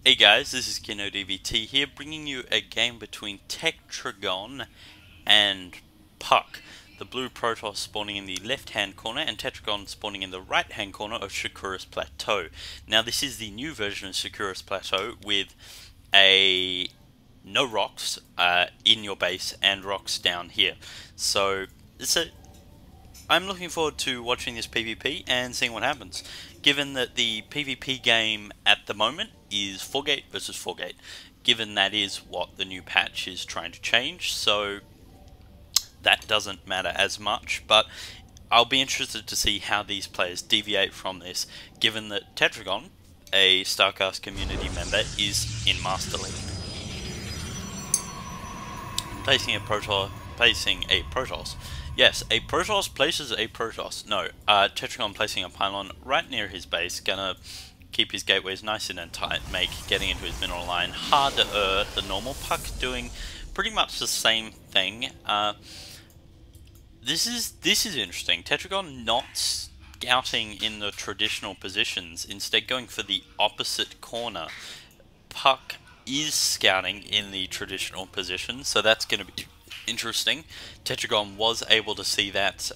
Hey guys, this is KinoDVT here, bringing you a game between Tetragon and Puck. The blue Protoss spawning in the left-hand corner and Tetragon spawning in the right-hand corner of Sakura's Plateau. Now this is the new version of Sakura's Plateau with no rocks in your base and rocks down here. So I'm looking forward to watching this PvP and seeing what happens, given that the PvP game at the moment is 4-gate versus 4-gate, given that is what the new patch is trying to change, so that doesn't matter as much, but I'll be interested to see how these players deviate from this, given that Tetragon, a Starcraft community member, is in Master League. Placing a Protoss. Yes, a Protoss places a Protoss. No, Tetragon placing a pylon right near his base, gonna keep his gateways nice and tight, make getting into his mineral line harder. The normal Puck doing pretty much the same thing. This is interesting. Tetragon not scouting in the traditional positions, instead going for the opposite corner. Puck is scouting in the traditional position, so that's going to be interesting. Tetragon was able to see that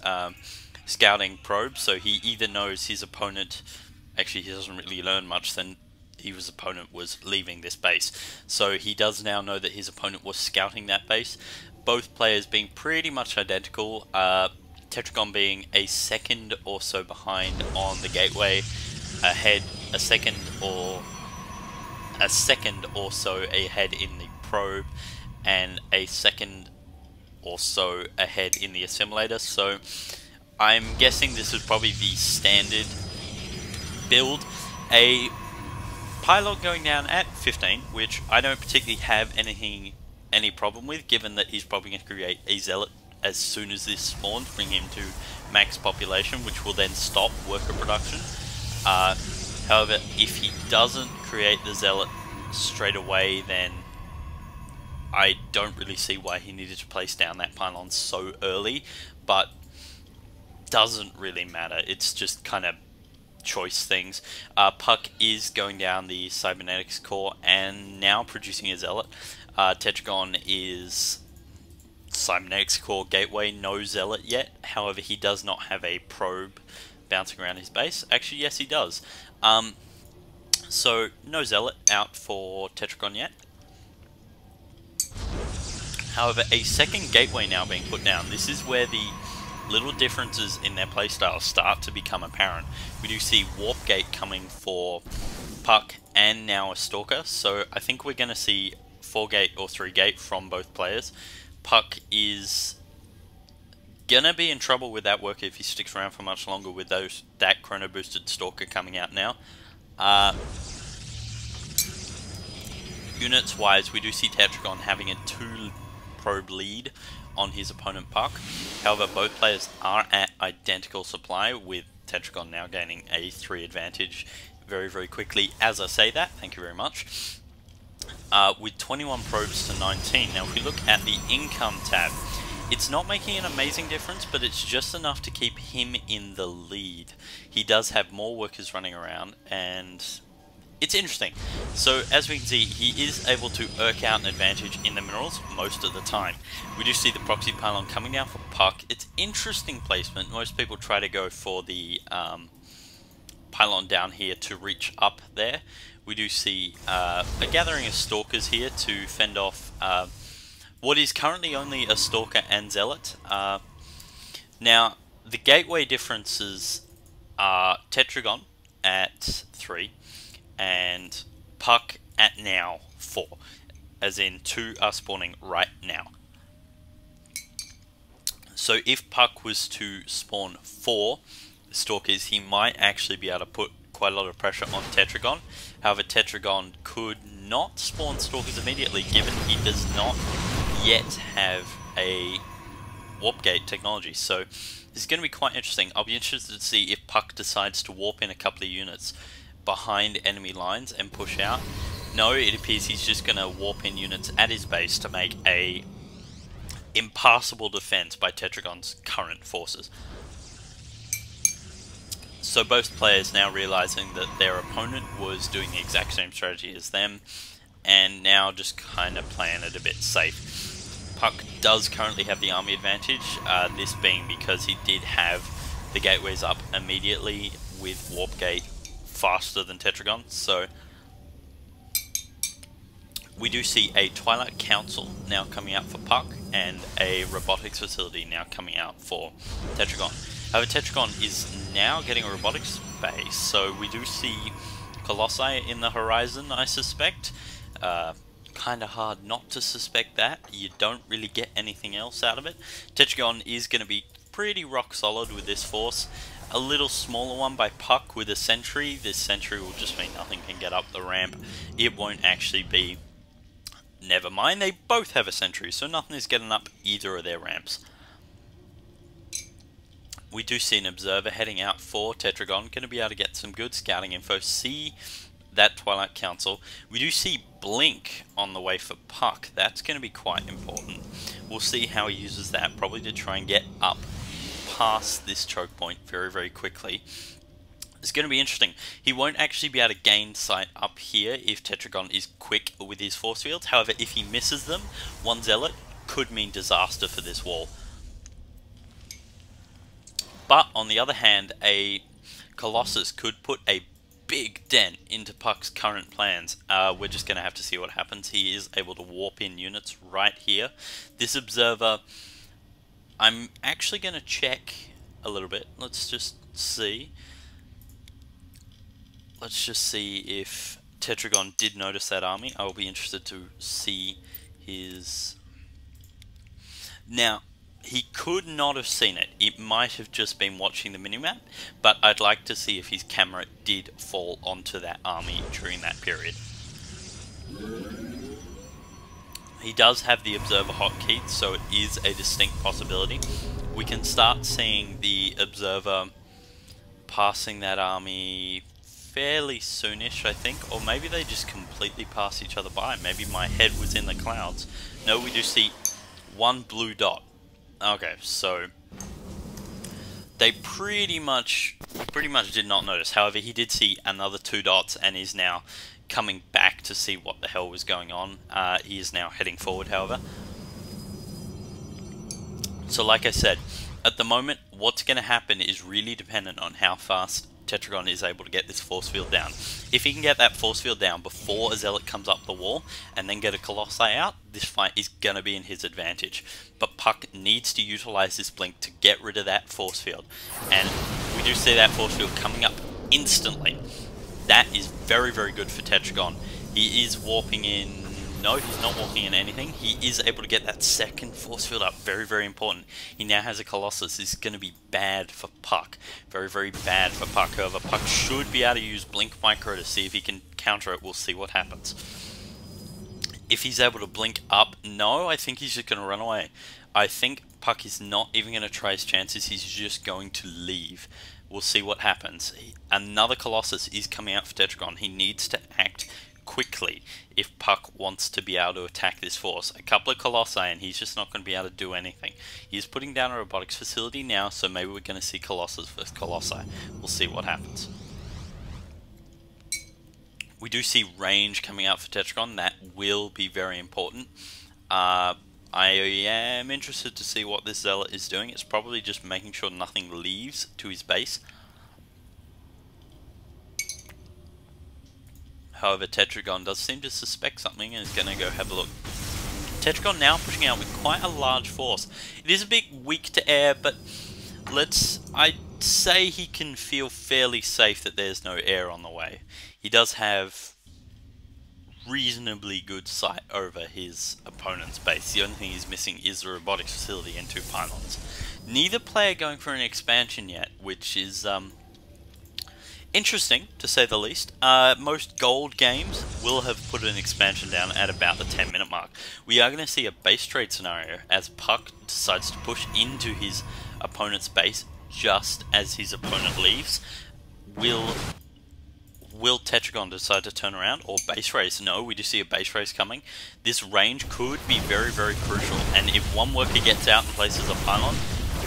scouting probe, so he either knows his opponent, actually he doesn't really learn much, then his opponent was leaving this base. So he does now know that his opponent was scouting that base. Both players being pretty much identical, Tetragon being a second or so behind on the gateway, ahead a second or so ahead in the probe, and a second or so ahead in the assimilator. So I'm guessing this is probably the standard build. A pylon going down at 15, which I don't particularly have any problem with, given that he's probably going to create a zealot as soon as this spawns, bring him to max population, which will then stop worker production. However, if he doesn't create the zealot straight away, then I don't really see why he needed to place down that pylon so early, but doesn't really matter. It's just kind of choice things. Puck is going down the cybernetics core and now producing a zealot. Tetragon is cybernetics core gateway, no zealot yet. However, he does not have a probe bouncing around his base. Actually, yes, he does. So no zealot out for Tetragon yet. However, a second gateway now being put down. This is where the little differences in their playstyle start to become apparent. We do see Warp Gate coming for Puck and now a Stalker, so I think we're going to see 4-gate or 3-gate from both players. Puck is gonna be in trouble with that worker if he sticks around for much longer with that chrono boosted Stalker coming out now. Units wise, we do see Tetragon having a 2 probe lead on his opponent Puck. However, both players are at identical supply, with Tetragon now gaining a 3 advantage very, very quickly. As I say that, thank you very much. With 21 probes to 19. Now, if we look at the income tab, it's not making an amazing difference, but it's just enough to keep him in the lead. He does have more workers running around, and it's interesting. So, as we can see, he is able to irk out an advantage in the minerals most of the time. We do see the proxy pylon coming down for Puck. It's interesting placement. Most people try to go for the pylon down here to reach up there. We do see a gathering of stalkers here to fend off what is currently only a Stalker and Zealot. Now, the gateway differences are Tetragon at 3 and Puck at now 4, as in 2 are spawning right now. So if Puck was to spawn 4 Stalkers, he might actually be able to put quite a lot of pressure on Tetragon. However, Tetragon could not spawn Stalkers immediately, given he does not yet have a Warp Gate technology. So this is going to be quite interesting. I'll be interested to see if Puck decides to warp in a couple of units behind enemy lines and push out. No, it appears he's just going to warp in units at his base to make a impassable defense by Tetragon's current forces. So both players now realizing that their opponent was doing the exact same strategy as them, and now just kind of playing it a bit safe. Puck does currently have the army advantage, this being because he did have the gateways up immediately with Warp Gate faster than Tetragon. So we do see a Twilight Council now coming out for Puck, and a robotics facility now coming out for Tetragon. However, Tetragon is now getting a robotics base, so we do see Colossi in the horizon, I suspect. Kind of hard not to suspect that. You don't really get anything else out of it. Tetragon is going to be pretty rock solid with this force. A little smaller one by Puck with a sentry. This sentry will just mean nothing can get up the ramp. It won't actually be... Never mind, they both have a sentry, so nothing is getting up either of their ramps. We do see an observer heading out for Tetragon, going to be able to get some good scouting info, see that Twilight Council. We do see Blink on the way for Puck. That's going to be quite important. We'll see how he uses that, probably to try and get up past this choke point very, very quickly. It's going to be interesting. He won't actually be able to gain sight up here if Tetragon is quick with his force fields. However, if he misses them, one Zealot could mean disaster for this wall. But on the other hand, a Colossus could put a big dent into Puck's current plans. We're just going to have to see what happens. He is able to warp in units right here. This observer, I'm actually going to check a little bit. Let's just see. Let's just see if Tetragon did notice that army. I will be interested to see his... Now, he could not have seen it. It might have just been watching the minimap, but I'd like to see if his camera did fall onto that army during that period. He does have the observer hotkey, so it is a distinct possibility. We can start seeing the observer passing that army fairly soonish, I think, or maybe they just completely pass each other by. Maybe my head was in the clouds. No, we do see one blue dot. Okay, so they pretty much did not notice. However, he did see another 2 dots and is now coming back to see what the hell was going on. He is now heading forward, however. So like I said, at the moment, what's going to happen is really dependent on how fast Tetragon is able to get this force field down. If he can get that force field down before a Zealot comes up the wall and then get a Colossi out, this fight is going to be in his advantage. But Puck needs to utilize this blink to get rid of that force field. And we do see that force field coming up instantly. That is very, very good for Tetragon. He is warping in... No, he's not walking in anything. He is able to get that second force field up. Very, very important. He now has a Colossus. This is going to be bad for Puck. Very, very bad for Puck. However, Puck should be able to use Blink Micro to see if he can counter it. We'll see what happens. If he's able to blink up, no, I think he's just going to run away. I think Puck is not even going to try his chances. He's just going to leave. We'll see what happens. Another Colossus is coming out for Tetragon. He needs to act quickly if Puck wants to be able to attack this force. A couple of Colossi and he's just not going to be able to do anything. He's putting down a robotics facility now, so maybe we're going to see Colossus versus Colossi. We'll see what happens. We do see range coming out for Tetragon. That will be very important. I am interested to see what this Zealot is doing. It's probably just making sure nothing leaves to his base. However, Tetragon does seem to suspect something and is going to go have a look. Tetragon now pushing out with quite a large force. It is a bit weak to air, but I'd say he can feel fairly safe that there's no air on the way. He does have reasonably good sight over his opponent's base. The only thing he's missing is the robotics facility and 2 pylons. Neither player going for an expansion yet, which is interesting, to say the least. Most gold games will have put an expansion down at about the 10-minute mark. We are going to see a base trade scenario as Puck decides to push into his opponent's base just as his opponent leaves. Will Tetragon decide to turn around or base race? No, we do see a base race coming. This range could be very, very crucial, and if one worker gets out and places a pylon,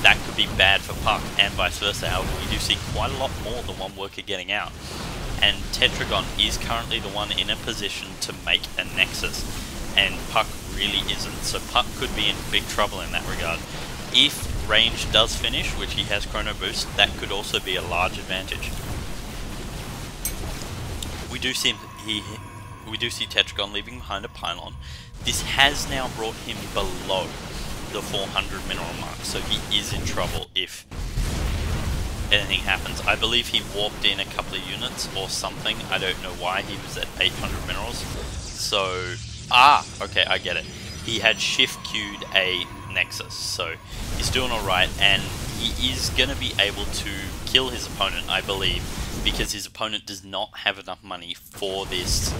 that could be bad for Puck and vice versa. However, we do see quite a lot more than one worker getting out. And Tetragon is currently the one in a position to make a Nexus, and Puck really isn't. So Puck could be in big trouble in that regard. If range does finish, which he has Chrono Boost, that could also be a large advantage. We do see Tetragon leaving behind a pylon. This has now brought him below the 400 mineral mark, so he is in trouble if anything happens. I believe he warped in a couple of units or something. I don't know why he was at 800 minerals. So, okay, I get it. He had shift queued a Nexus, so he's doing alright, and he is going to be able to kill his opponent, I believe, because his opponent does not have enough money for this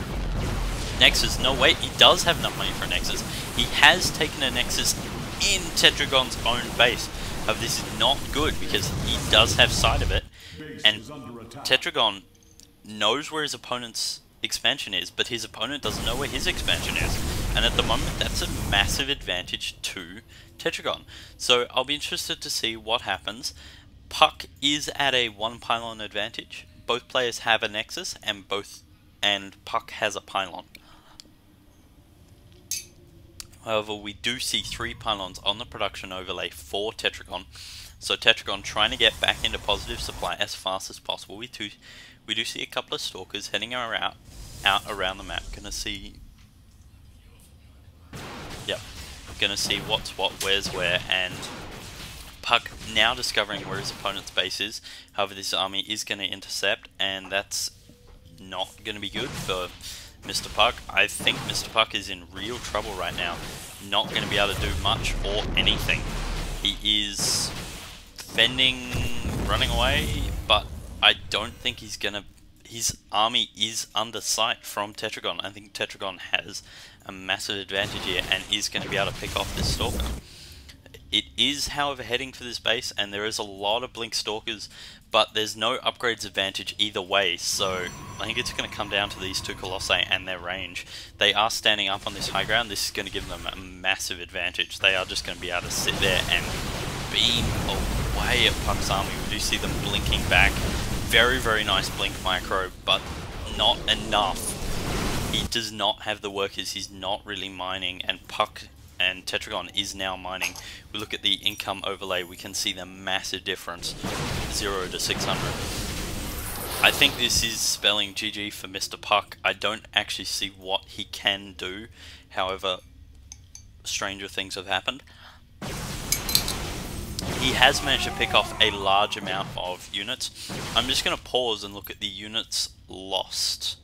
Nexus. No, wait, he does have enough money for a Nexus. He has taken a Nexus in Tetragon's own base. However, this is not good because he does have sight of it, and Tetragon knows where his opponent's expansion is, but his opponent doesn't know where his expansion is. And at the moment, that's a massive advantage to Tetragon. So I'll be interested to see what happens. Puck is at a 1 pylon advantage. Both players have a Nexus, and Puck has a pylon. However, we do see 3 pylons on the production overlay for Tetragon. So Tetragon trying to get back into positive supply as fast as possible. We do see a couple of stalkers heading out around the map. Gonna see what's what, where's where, and Puck now discovering where his opponent's base is. However, this army is going to intercept, and that's not going to be good for Mr. Puck. I think Mr. Puck is in real trouble right now. Not going to be able to do much or anything. He is fending, running away, but I don't think he's going to... His army is under sight from Tetragon. I think Tetragon has a massive advantage here and is going to be able to pick off this Stalker. It is, however, heading for this base, and there is a lot of Blink Stalkers, but there's no upgrades advantage either way, so I think it's going to come down to these 2 Colossi and their range. They are standing up on this high ground. This is going to give them a massive advantage. They are just going to be able to sit there and beam away at Puck's army. We do see them blinking back. Very, very nice blink micro, but not enough. He does not have the workers. He's not really mining, and Puck and Tetragon is now mining. We look at the income overlay, we can see the massive difference, 0 to 600. I think this is spelling GG for Mr. Puck. I don't actually see what he can do. However, stranger things have happened. He has managed to pick off a large amount of units. I'm just going to pause and look at the units lost.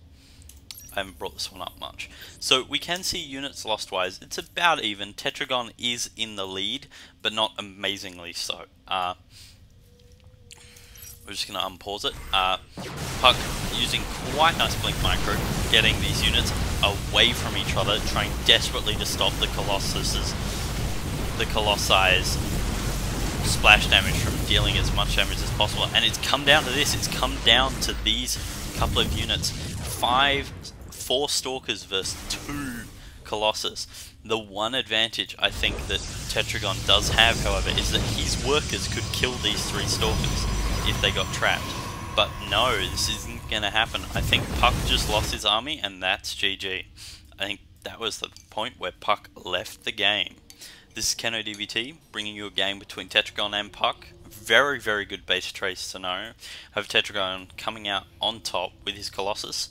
I haven't brought this one up much. So we can see units lost wise, it's about even. Tetragon is in the lead, but not amazingly so. We're just going to unpause it. Puck using quite nice blink micro, getting these units away from each other, trying desperately to stop the Colossi's splash damage from dealing as much damage as possible. And it's come down to this, it's come down to these couple of units. 4 Stalkers versus 2 Colossus. The one advantage I think that Tetragon does have, however, is that his workers could kill these 3 Stalkers if they got trapped. But no, this isn't going to happen. I think Puck just lost his army, and that's GG. I think that was the point where Puck left the game. This is Keno DVT, bringing you a game between Tetragon and Puck. Very, very good base trace scenario. I have Tetragon coming out on top with his Colossus.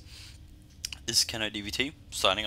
This is Keno DVT, signing off.